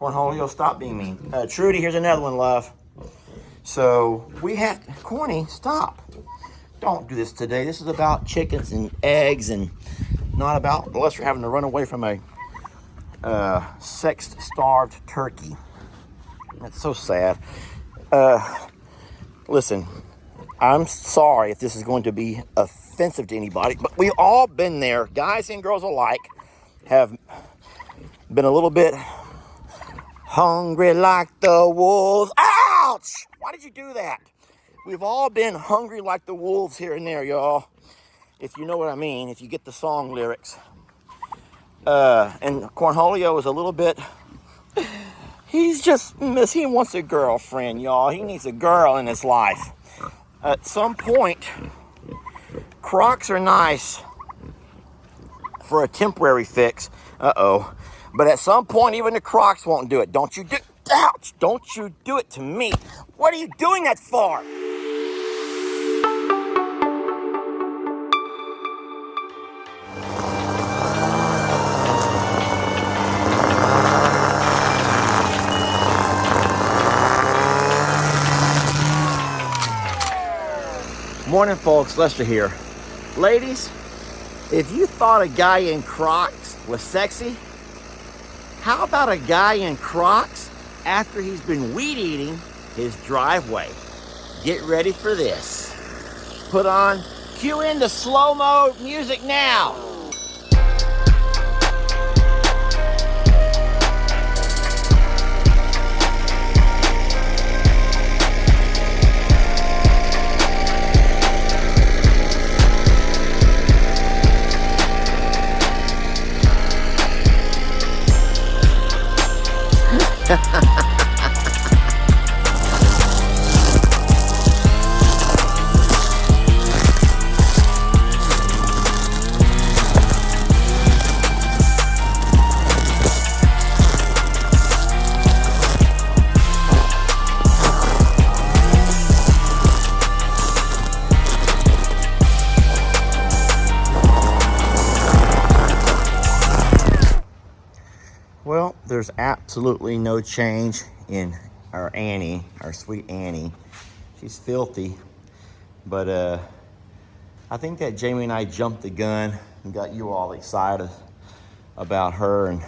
Cornholio, stop being mean. Trudy, here's another one, love. So we have to, Corny, stop. Don't do this today. This is about chickens and eggs and not about unless you're having to run away from a sex-starved turkey. That's so sad. Listen, I'm sorry if this is going to be offensive to anybody, but we've all been there. Guys and girls alike have been a little bit hungry like the wolves. Ouch! Why did you do that? We've all been hungry like the wolves here and there, y'all. If you know what I mean, if you get the song lyrics. And Cornholio is a little bit, he wants a girlfriend, y'all. He needs a girl in his life. At some point, crocs are nice for a temporary fix. But at some point, even the crocs won't do it. Don't you do it to me. What are you doing that for? Morning, folks. Lester here. Ladies, if you thought a guy in Crocs was sexy, how about a guy in Crocs after he's been weed eating his driveway? Get ready for this. Cue in the slow-mo music now. Well, there's absolutely no change in our Annie, our sweet Annie. She's filthy, but I think that Jamie and I jumped the gun and got you all excited about her and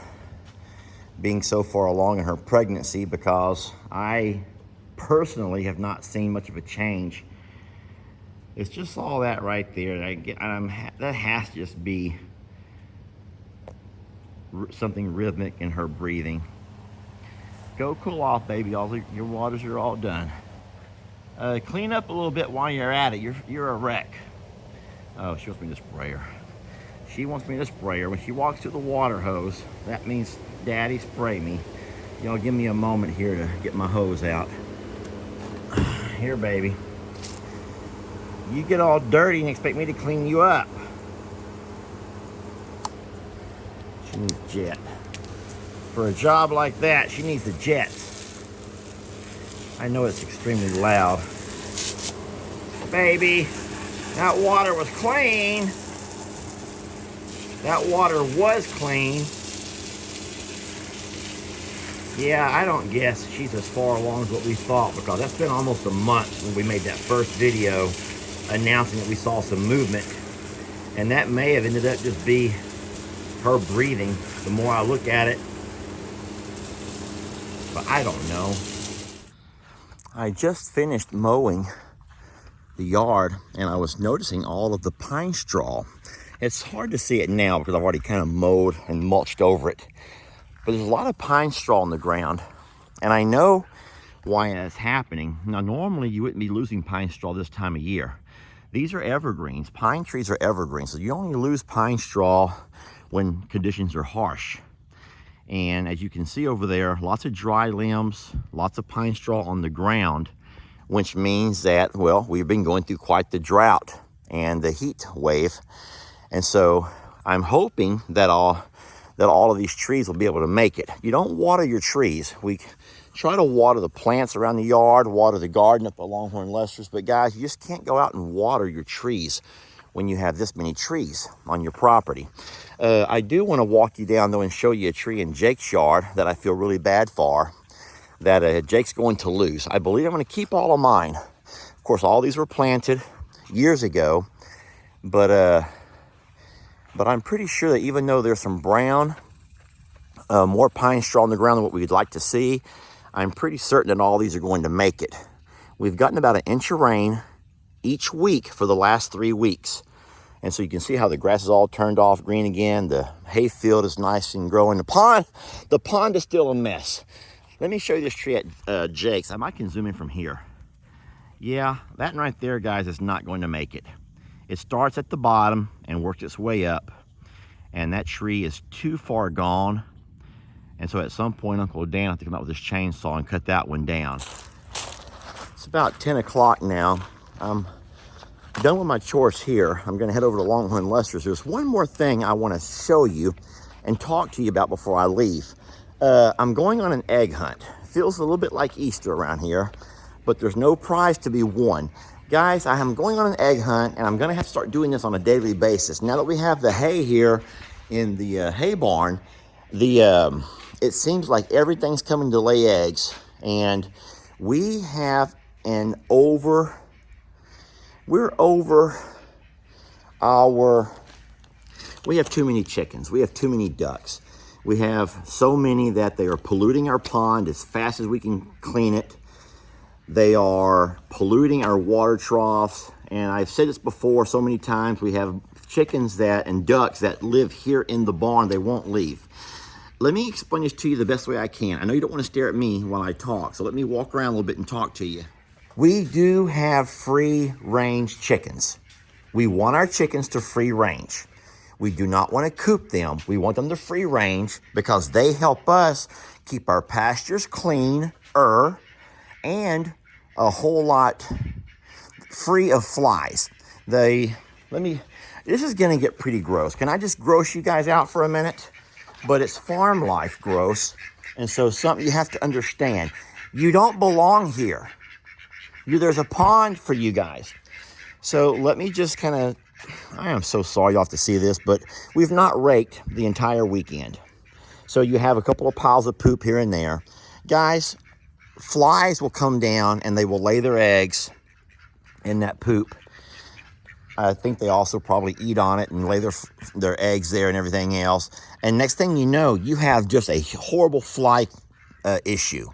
being so far along in her pregnancy, because I personally have not seen much of a change. It's just all that right there. That has to just be something rhythmic in her breathing. Go cool off, baby. All your waters are all done. Clean up a little bit while you're at it. You're a wreck. Oh, she wants me to spray her. She wants me to spray her. When she walks to the water hose, that means, Daddy, spray me. Y'all give me a moment here to get my hose out. Here, baby. You get all dirty and expect me to clean you up. She needs a jet. For a job like that, she needs the jets. I know it's extremely loud. Baby, that water was clean. That water was clean. Yeah, I don't guess she's as far along as what we thought, because that's been almost a month when we made that first video announcing that we saw some movement. And that may have ended up just be her breathing, the more I look at it. But I don't know. I just finished mowing the yard and I was noticing all of the pine straw. It's hard to see it now because I've already kind of mowed and mulched over it. But there's a lot of pine straw on the ground. And I know why that's happening. Now, normally you wouldn't be losing pine straw this time of year. These are evergreens. Pine trees are evergreens. So you only lose pine straw when conditions are harsh. And as you can see over there, lots of dry limbs, lots of pine straw on the ground, which means that, well, we've been going through quite the drought and the heat wave. And so I'm hoping that all of these trees will be able to make it. You don't water your trees. We try to water the plants around the yard, water the garden up at Longhorn Lester's, but guys, you just can't go out and water your trees when you have this many trees on your property. I do want to walk you down, though, and show you a tree in Jake's yard that I feel really bad for, that Jake's going to lose. I believe I'm going to keep all of mine. Of course, all these were planted years ago, but I'm pretty sure that even though there's some brown, more pine straw on the ground than what we'd like to see, I'm pretty certain that all these are going to make it. We've gotten about 1 inch of rain each week for the last 3 weeks. And so you can see how the grass is all turned off green again. The hay field is nice and growing. The pond is still a mess. Let me show you this tree at Jake's. I might can zoom in from here. Yeah, that right there, guys, is not going to make it. It starts at the bottom and works its way up. And that tree is too far gone. And so at some point, Uncle Dan will have to come out with his chainsaw and cut that one down. It's about 10 o'clock now. I'm done with my chores here. I'm going to head over to Longhorn Lester's. There's one more thing I want to show you and talk to you about before I leave. I'm going on an egg hunt. Feels a little bit like Easter around here, but there's no prize to be won. Guys, I am going on an egg hunt, and I'm going to have to start doing this on a daily basis. Now that we have the hay here in the hay barn, it seems like everything's coming to lay eggs, and we have we have too many chickens. We have too many ducks. We have so many that they are polluting our pond as fast as we can clean it. They are polluting our water troughs. And I've said this before so many times, we have chickens and ducks that live here in the barn. They won't leave. Let me explain this to you the best way I can. I know you don't want to stare at me while I talk, so let me walk around a little bit and talk to you. We do have free-range chickens. We want our chickens to free range. We do not want to coop them. We want them to free range because they help us keep our pastures cleaner and a whole lot free of flies. This is going to get pretty gross. Can I just gross you guys out for a minute? But it's farm life gross, and so something you have to understand. You don't belong here. There's a pond for you guys. So let me just I am so sorry you'll have to see this, but we've not raked the entire weekend. So you have a couple of piles of poop here and there. Guys, flies will come down and they will lay their eggs in that poop. I think they also probably eat on it and lay their eggs there and everything else. And next thing you know, you have just a horrible fly issue.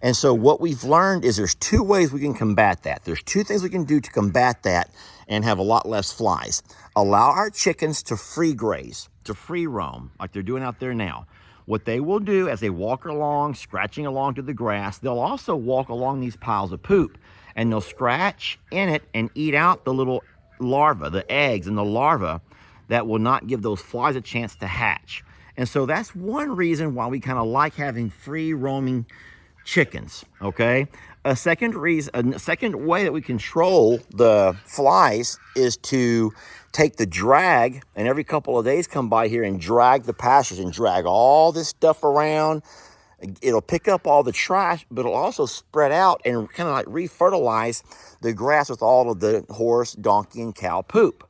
And so what we've learned is there's 2 ways we can combat that. There's 2 things we can do to combat that and have a lot less flies. Allow our chickens to free graze, to free roam, like they're doing out there now. What they will do as they walk along, scratching along to the grass, they'll also walk along these piles of poop, and they'll scratch in it and eat out the little larvae, the eggs and the larvae that will not give those flies a chance to hatch. And so that's one reason why we kind of like having free roaming chickens, okay? A second way that we control the flies is to take the drag, and every couple of days come by here and drag the pastures and drag all this stuff around. It'll pick up all the trash, but it'll also spread out and kind of like refertilize the grass with all of the horse, donkey, and cow poop.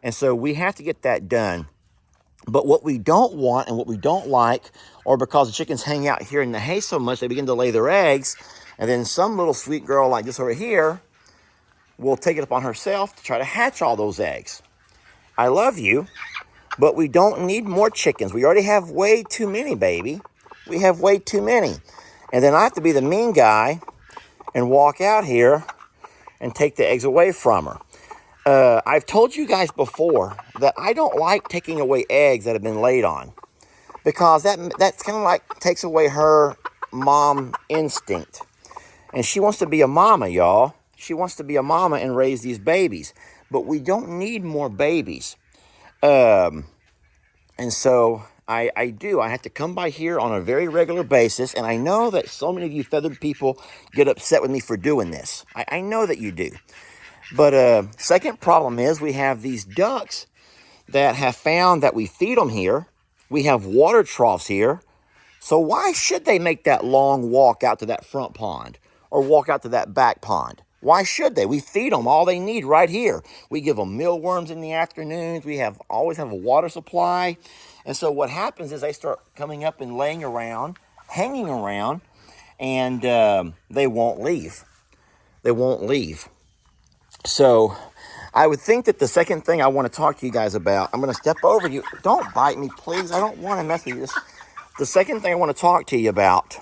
And so we have to get that done. But what we don't want and what we don't like, or because the chickens hang out here in the hay so much, they begin to lay their eggs, and then some little sweet girl like this over here will take it upon herself to try to hatch all those eggs. I love you, but we don't need more chickens. We already have way too many, baby. We have way too many. And then I have to be the mean guy and walk out here and take the eggs away from her. I've told you guys before that I don't like taking away eggs that have been laid on, because that's kind of like takes away her mom instinct. And she wants to be a mama, y'all. She wants to be a mama and raise these babies. But we don't need more babies. And so I have to come by here on a very regular basis. And I know that so many of you feathered people get upset with me for doing this. I know that you do. But second problem is we have these ducks that have found that we feed them here. We have water troughs here. So why should they make that long walk out to that front pond or walk out to that back pond? Why should they? We feed them all they need right here. We give them mealworms in the afternoons. We always have a water supply. And so what happens is they start coming up and laying around, hanging around, and they won't leave. They won't leave. So I would think that the second thing I want to talk to you guys about, I'm going to step over you. Don't bite me, please. I don't want to mess with you. The second thing I want to talk to you about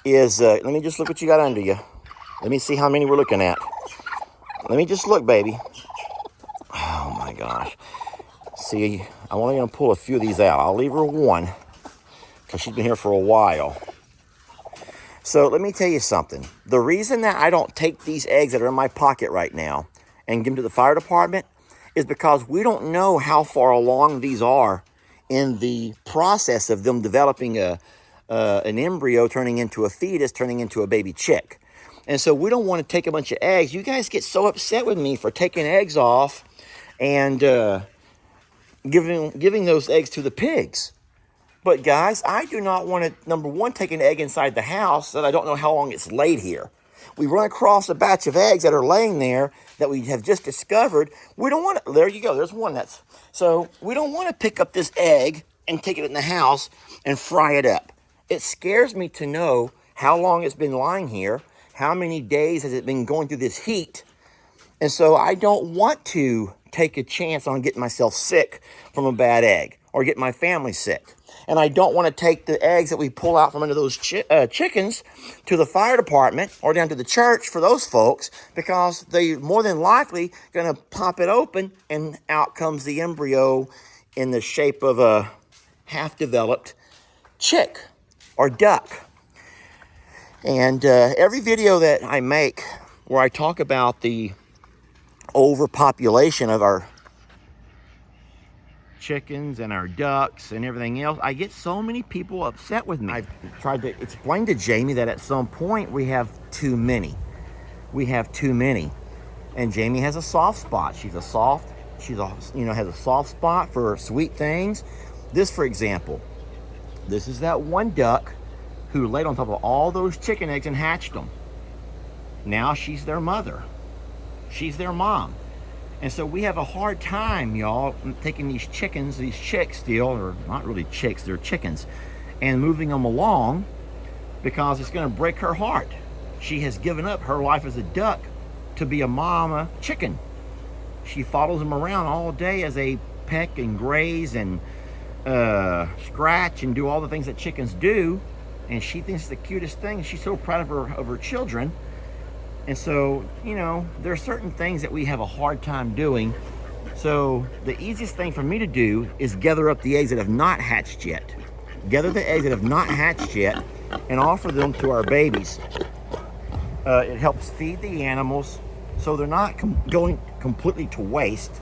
is, let me just look what you got under you. Let me see how many we're looking at. Let me just look, baby. Oh my gosh. See, I'm only going to pull a few of these out. I'll leave her one because she's been here for a while. So let me tell you something. The reason that I don't take these eggs that are in my pocket right now and give them to the fire department is because we don't know how far along these are in the process of them developing an embryo, turning into a fetus, turning into a baby chick. And so we don't want to take a bunch of eggs. You guys get so upset with me for taking eggs off and giving those eggs to the pigs. But guys, I do not want to, number one, take an egg inside the house that I don't know how long it's laid here. We run across a batch of eggs that are laying there that we have just discovered. We don't want to, there you go, there's one so we don't want to pick up this egg and take it in the house and fry it up. It scares me to know how long it's been lying here. How many days has it been going through this heat? And so I don't want to take a chance on getting myself sick from a bad egg or get my family sick. And I don't want to take the eggs that we pull out from under those chickens to the fire department or down to the church for those folks, because they more than likely going to pop it open and out comes the embryo in the shape of a half-developed chick or duck. And every video that I make where I talk about the overpopulation of our chickens and our ducks and everything else, I get so many people upset with me. I've tried to explain to Jamie that at some point we have too many. We have too many. And Jamie has a soft spot. Has a soft spot for sweet things. This, for example, this is that one duck who laid on top of all those chicken eggs and hatched them. Now she's their mother. She's their mom. And so we have a hard time, y'all, taking these chickens, these chicks still, or not really chicks, they're chickens, and moving them along because it's going to break her heart. She has given up her life as a duck to be a mama chicken. She follows them around all day as they peck and graze and scratch and do all the things that chickens do. And she thinks it's the cutest thing. She's so proud of her children. And so, you know, there are certain things that we have a hard time doing. So the easiest thing for me to do is gather up the eggs that have not hatched yet. Gather the eggs that have not hatched yet and offer them to our babies. It helps feed the animals so they're not going completely to waste.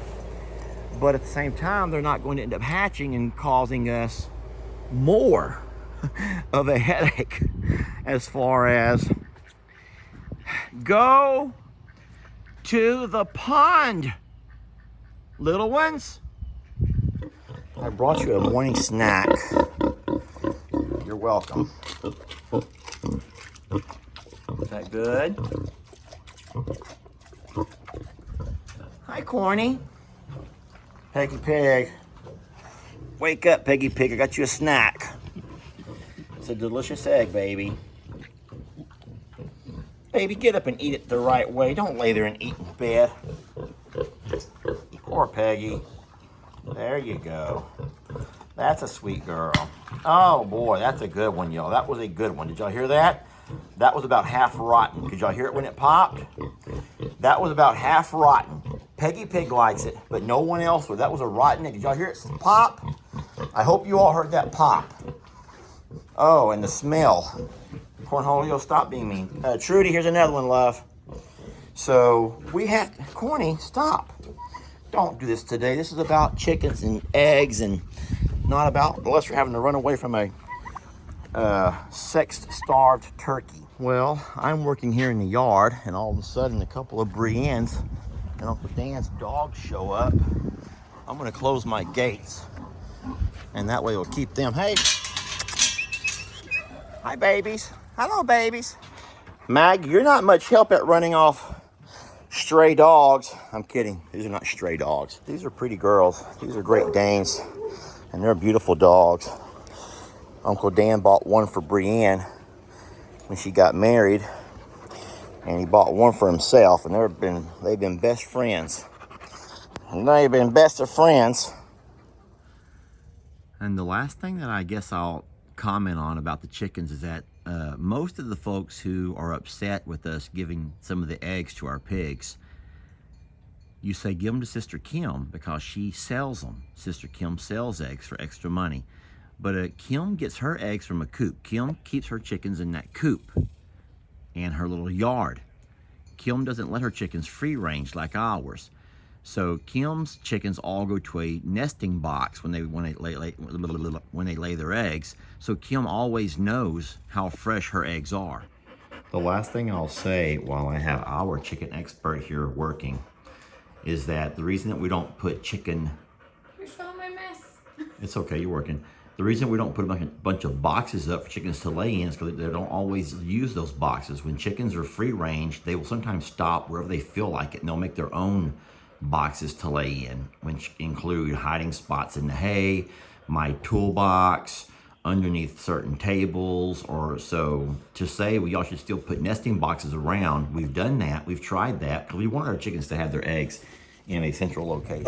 But at the same time, they're not going to end up hatching and causing us more of a headache as far as go to the pond, little ones. I brought you a morning snack. You're welcome. Is that good? Hi, Corny. Peggy Pig. Wake up, Peggy Pig. I got you a snack. It's a delicious egg, baby. Baby, get up and eat it the right way. Don't lay there and eat in bed. Poor Peggy. There you go. That's a sweet girl. Oh boy, that's a good one, y'all. That was a good one. Did y'all hear that? That was about half rotten. Did y'all hear it when it popped? That was about half rotten. Peggy Pig likes it, but no one else would. That was a rotten egg. Did y'all hear it pop? I hope you all heard that pop. Oh, and the smell. Cornholio, stop being mean. Trudy, here's another one, love. So we have, Corny, stop. Don't do this today. This is about chickens and eggs and not about unless you're having to run away from a sex-starved turkey. Well, I'm working here in the yard and all of a sudden a couple of Brienne's and Uncle Dan's dogs show up. I'm gonna close my gates and that way it'll keep them. Hey, hi babies. Hello babies. Mag, you're not much help at running off stray dogs. I'm kidding. These are not stray dogs. These are pretty girls. These are Great Danes, and they're beautiful dogs. Uncle Dan bought one for Brienne when she got married, and he bought one for himself, and they've been best friends. And they've been best of friends. And the last thing that I guess I'll comment on about the chickens is that most of the folks who are upset with us giving some of the eggs to our pigs, you say give them to Sister Kim because she sells them. Sister Kim sells eggs for extra money. But Kim gets her eggs from a coop. Kim keeps her chickens in that coop and her little yard. Kim doesn't let her chickens free range like ours. So Kim's chickens all go to a nesting box when they lay their eggs. So Kim always knows how fresh her eggs are. The last thing I'll say while I have our chicken expert here working is that the reason that we don't put chicken... You're showing my mess. It's okay, you're working. The reason we don't put a bunch of boxes up for chickens to lay in is because they don't always use those boxes. When chickens are free range, they will sometimes stop wherever they feel like it, and they'll make their own boxes to lay in, which include hiding spots in the hay, my toolbox, underneath certain tables, or so. To say we all should still put nesting boxes around, we've done that, we've tried that, because we want our chickens to have their eggs in a central location.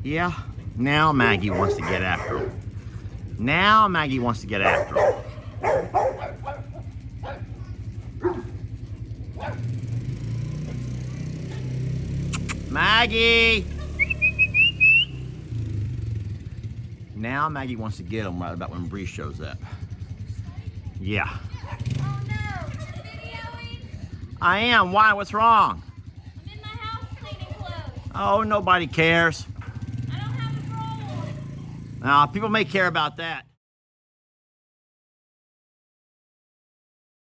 Yeah, now Maggie wants to get after him. Now Maggie wants to get after him. Maggie! Now Maggie wants to get him right about when Bree shows up. Yeah. Oh no, you're videoing? I am. Why? What's wrong? I'm in my house cleaning clothes. Oh, nobody cares. I don't have a roll. People may care about that.